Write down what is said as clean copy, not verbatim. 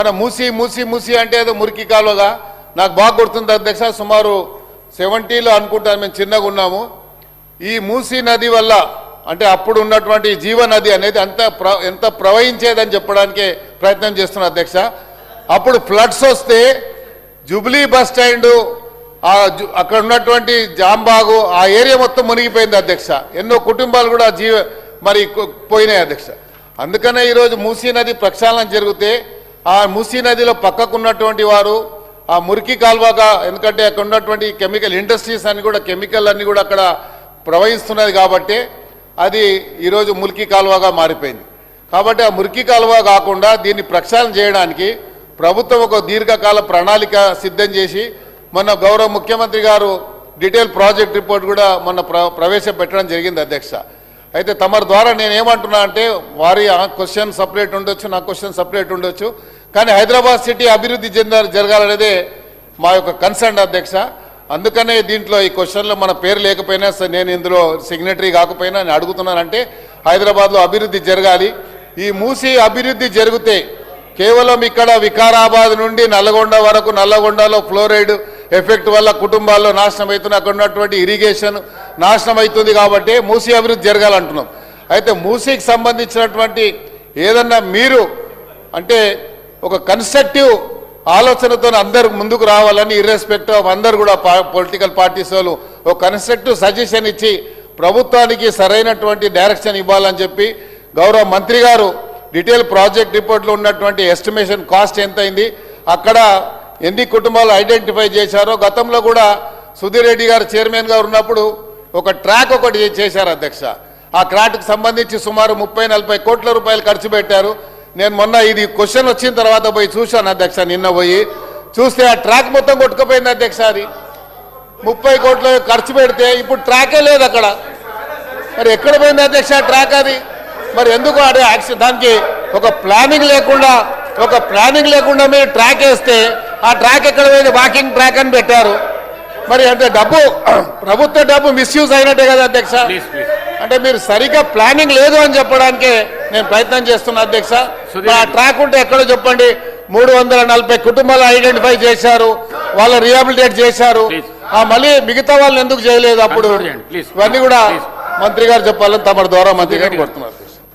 మన మూసి అంటే ఏదో మురికి కాలువగా నాకు బాగా గుర్తుంది అధ్యక్ష. సుమారు 70లో అనుకుంటాను మేము చిన్నగా ఉన్నాము. ఈ మూసీ నది వల్ల అంటే అప్పుడు ఉన్నటువంటి జీవనది అనేది ఎంత ప్రవహించేదని చెప్పడానికి ప్రయత్నం చేస్తున్నా అధ్యక్ష. అప్పుడు ఫ్లడ్స్ వస్తే జూబ్లీ బస్ స్టాండ్ అక్కడ ఉన్నటువంటి జాంబాగు ఆ ఏరియా మొత్తం మునిగిపోయింది అధ్యక్ష. ఎన్నో కుటుంబాలు కూడా మరి పోయినాయి అధ్యక్ష. అందుకనే ఈరోజు మూసీ నది ప్రక్షాళన జరిగితే ఆ మూసీ నదిలో పక్కకున్నటువంటి వారు ఆ మురికి కాల్వగా, ఎందుకంటే అక్కడ ఉన్నటువంటి కెమికల్ ఇండస్ట్రీస్ అన్ని కూడా కెమికల్ అన్ని కూడా అక్కడ ప్రవహిస్తున్నది కాబట్టి అది ఈరోజు మురికి కాలువగా మారిపోయింది. కాబట్టి ఆ మురికి కాలువ కాకుండా దీన్ని ప్రక్షాళన చేయడానికి ప్రభుత్వం ఒక దీర్ఘకాల ప్రణాళిక సిద్ధం చేసి మొన్న గౌరవ ముఖ్యమంత్రి గారు డీటెయిల్ ప్రాజెక్ట్ రిపోర్ట్ కూడా మొన్న ప్రవేశపెట్టడం జరిగింది అధ్యక్ష. అయితే తమరి ద్వారా నేనేమంటున్నా అంటే వారి క్వశ్చన్ సపరేట్ ఉండొచ్చు, నా క్వశ్చన్ సపరేట్ ఉండొచ్చు, కానీ హైదరాబాద్ సిటీ అభివృద్ధి జరగాలనేదే మా యొక్క కన్సర్న్ అధ్యక్ష. అందుకనే దీంట్లో ఈ క్వశ్చన్లో మన పేరు లేకపోయినా నేను ఇందులో సిగ్నేటరీ కాకపోయినా నేను అడుగుతున్నానంటే హైదరాబాద్లో అభివృద్ధి జరగాలి. ఈ మూసీ అభివృద్ధి జరిగితే కేవలం ఇక్కడ వికారాబాద్ నుండి నల్లగొండ వరకు, నల్లగొండలో ఫ్లోరైడ్ ఎఫెక్ట్ వల్ల కుటుంబాల్లో నాశనం అవుతుంది, అక్కడ ఉన్నటువంటి ఇరిగేషన్ నాశనం అవుతుంది. కాబట్టి మూసీ అభివృద్ధి జరగాలంటున్నాం. అయితే మూసీకి సంబంధించినటువంటి ఏదన్నా మీరు అంటే ఒక కన్స్ట్రక్టివ్ ఆలోచనతో అందరు ముందుకు రావాలని ఇర్రెస్పెక్టివ్ ఆఫ్ అందరు కూడా పొలిటికల్ పార్టీస్ వాళ్ళు ఒక కన్స్ట్రక్టివ్ సజెషన్ ఇచ్చి ప్రభుత్వానికి సరైనటువంటి డైరెక్షన్ ఇవ్వాలని చెప్పి గౌరవ మంత్రి గారు డీటెయిల్ ప్రాజెక్ట్ రిపోర్ట్లో ఉన్నటువంటి ఎస్టిమేషన్ కాస్ట్ ఎంత అయింది, అక్కడ ఎన్ని కుటుంబాలు ఐడెంటిఫై చేశారో, గతంలో కూడా సుధీర్ రెడ్డి గారు చైర్మన్గా ఉన్నప్పుడు ఒక ట్రాక్ ఒకటి చేశారు అధ్యక్ష. ఆ ట్రాక్కి సంబంధించి సుమారు 30-40 కోట్ల రూపాయలు ఖర్చు పెట్టారు. నేను మొన్న ఇది క్వశ్చన్ వచ్చిన తర్వాత పోయి చూశాను అధ్యక్ష. నిన్న పోయి చూస్తే ఆ ట్రాక్ మొత్తం కొట్టుకుపోయింది అధ్యక్ష. అది 30 కోట్లు ఖర్చు పెడితే ఇప్పుడు ట్రాకే లేదు అక్కడ. మరి ఎక్కడ పోయింది అధ్యక్ష ట్రాక్? అది మరి ఎందుకు అదే యాక్షన్? దానికి ఒక ప్లానింగ్ లేకుండా మీరు ట్రాక్ వేస్తే ఆ ట్రాక్ ఎక్కడ పోయింది? వాకింగ్ ట్రాక్ అని పెట్టారు. మరి అంటే ప్రభుత్వ డబ్బు మిస్యూజ్ అయినట్టే కదా అధ్యక్ష. అంటే మీరు సరిగ్గా ప్లానింగ్ లేదు అని చెప్పడానికే నేను ప్రయత్నం చేస్తున్నా అధ్యక్ష. ఆ ట్రాక్ ఉంటే ఎక్కడో చెప్పండి. 340 కుటుంబాలు ఐడెంటిఫై చేశారు, వాళ్ళ రిహాబిలిటేట్ చేశారు. మళ్ళీ మిగతా వాళ్ళని ఎందుకు చేయలేదు? అప్పుడు ఇవన్నీ కూడా మంత్రి గారు చెప్పాలని తమ ద్వారా మంత్రి గారు కోరుతున్నారు.